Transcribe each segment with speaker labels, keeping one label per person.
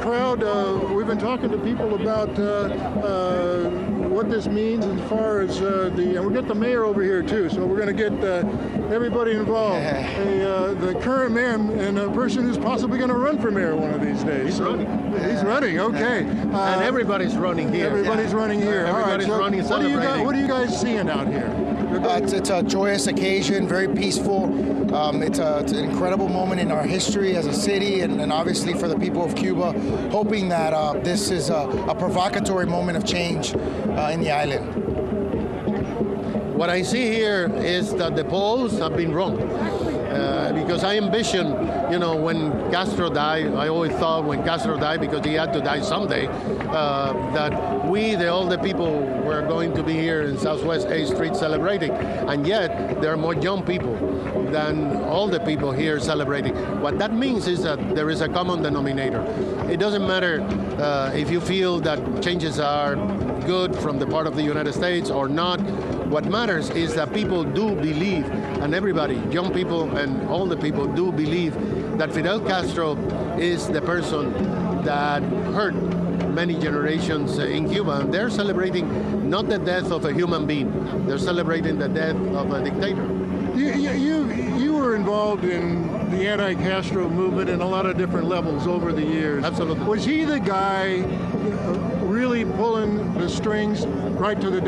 Speaker 1: crowd, we've been talking to people about what this means as far as and we'll get the mayor over here too, so we're going to get everybody involved. The current mayor and a person who's possibly going to run for mayor one of these days.
Speaker 2: He's running.
Speaker 1: He's running, okay.
Speaker 2: And everybody's running here.
Speaker 1: Everybody's running here.
Speaker 2: Everybody's running, celebrating.
Speaker 1: What are you guys seeing out here?
Speaker 3: It's a joyous occasion, very peaceful. It's an incredible moment in our history as a city, and obviously for the people of Cuba, hoping that this is a provocatory moment of change in the island.
Speaker 2: What I see here is that the polls have been wrong. Because I envision, when Castro died, I always thought when Castro died, because he had to die someday, that all the people were going to be here in Southwest 8th Street celebrating. And yet, there are more young people than all the people here celebrating. What that means is that there is a common denominator. It doesn't matter if you feel that changes are good from the part of the United States or not. What matters is that people do believe, and everybody, young people and all the people do believe that Fidel Castro is the person that hurt many generations in Cuba. And they're celebrating not the death of a human being, they're celebrating the death of a dictator.
Speaker 1: You were involved in the anti-Castro movement in a lot of different levels over the years.
Speaker 2: Absolutely.
Speaker 1: Was he the guy really pulling the strings right to the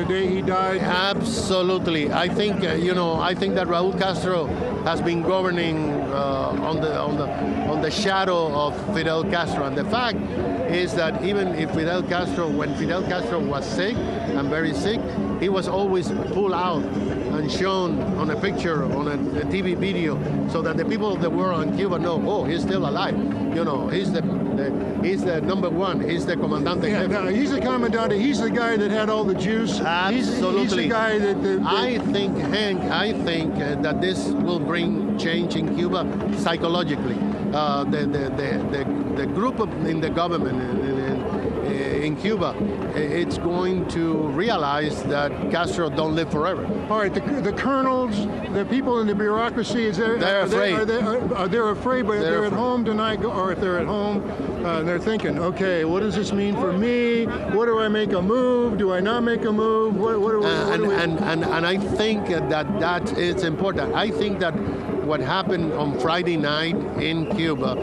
Speaker 1: day he died?
Speaker 2: Absolutely. I think that Raúl Castro has been governing on the shadow of Fidel Castro, and the fact is that even if when Fidel Castro was sick and very sick, he was always pulled out and shown on a picture, on a TV video, so that the people of the world in Cuba know, oh, he's still alive. He's the number one. He's the comandante.
Speaker 1: Yeah, no, he's the comandante. He's the guy that had all the juice.
Speaker 2: Absolutely.
Speaker 1: He's the guy that
Speaker 2: I think, Hank, that this will bring change in Cuba psychologically. The group in the government in Cuba, it's going to realize that Castro don't live forever.
Speaker 1: All right, the colonels, the people in the bureaucracy,
Speaker 2: they're afraid.
Speaker 1: They're afraid, but they're at home tonight, or if they're at home, they're thinking, okay, what does this mean for me? What do I make a move? Do I not make a move?
Speaker 2: And I think that it's important. I think that what happened on Friday night in Cuba,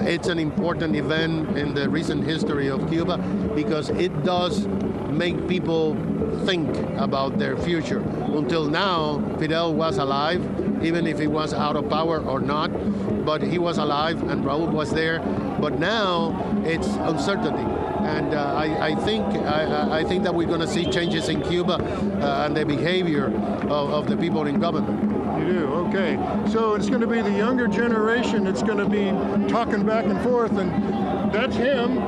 Speaker 2: it's an important event in the recent history of Cuba, because it does make people think about their future. Until now, Fidel was alive, even if he was out of power or not, but he was alive and Raúl was there. But now it's uncertainty. And I think that we're going to see changes in Cuba and the behavior of the people in government.
Speaker 1: You do, okay. So it's going to be the younger generation that's going to be talking back and forth, and that's him,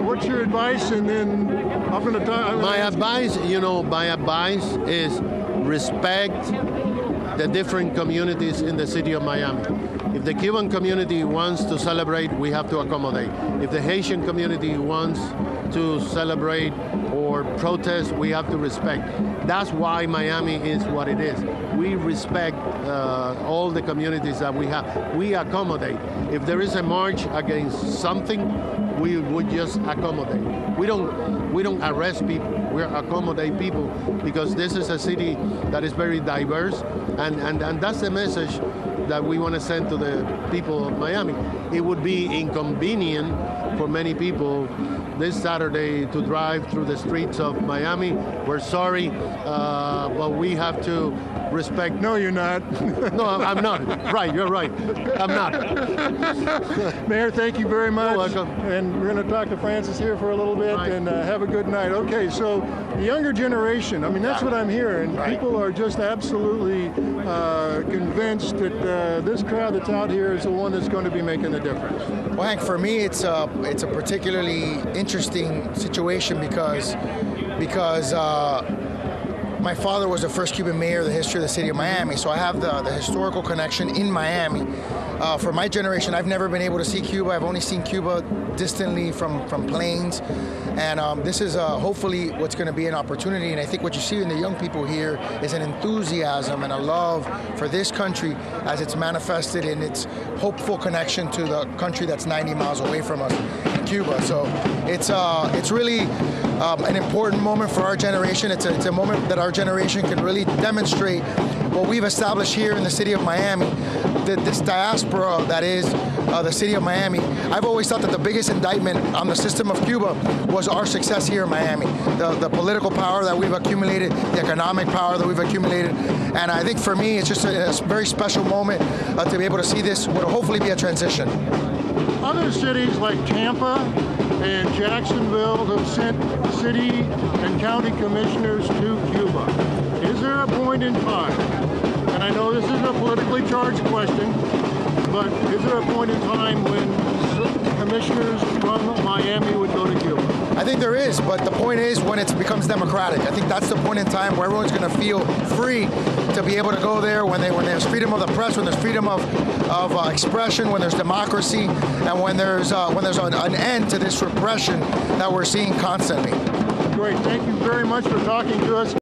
Speaker 1: What's your advice? And then I'm going to talk.
Speaker 2: My advice is respect the different communities in the city of Miami. If the Cuban community wants to celebrate, we have to accommodate. If the Haitian community wants to celebrate or protest, we have to respect. That's why Miami is what it is. We respect all the communities that we have. We accommodate. If there is a march against something, we would just accommodate. We don't arrest people. We accommodate people, because this is a city that is very diverse, and that's the message that we want to send to the people of Miami. It would be inconvenient for many people this Saturday to drive through the streets of Miami. We're sorry, but we have to respect.
Speaker 1: No, you're not.
Speaker 2: No, I'm not. Right, you're right. I'm not.
Speaker 1: Mayor, thank you very much.
Speaker 2: You're welcome.
Speaker 1: And we're going to talk to Francis here for a little bit,
Speaker 2: right.
Speaker 1: And have a good night. Okay, so the younger generation, that's what I'm hearing.
Speaker 3: Right.
Speaker 1: People are just absolutely convinced that this crowd that's out here is the one that's going to be making the difference.
Speaker 3: Well, Hank, for me, it's a particularly interesting situation because my father was the first Cuban mayor of the history of the city of Miami, so I have the historical connection in Miami. for my generation, I've never been able to see Cuba. I've only seen Cuba distantly from planes. And this is hopefully what's going to be an opportunity. And I think what you see in the young people here is an enthusiasm and a love for this country as it's manifested in its hopeful connection to the country that's 90 miles away from us, Cuba. So it's really an important moment for our generation. It's a moment that our generation can really demonstrate what we've established here in the city of Miami, this diaspora that is the city of Miami. I've always thought that the biggest indictment on the system of Cuba was our success here in Miami, the political power that we've accumulated, the economic power that we've accumulated. And I think for me, it's just a very special moment to be able to see this, what will hopefully be a transition.
Speaker 1: Other cities like Tampa and Jacksonville have sent city and county commissioners to Cuba. Is there a point in time, and I know this is a politically charged question, but is there a point in time when commissioners from Miami would go to Cuba?
Speaker 3: I think there is, but the point is when it becomes democratic. I think that's the point in time where everyone's going to feel free to be able to go there, when there's freedom of the press, when there's freedom of expression, when there's democracy, and when there's an end to this repression that we're seeing constantly.
Speaker 1: Great. Thank you very much for talking to us.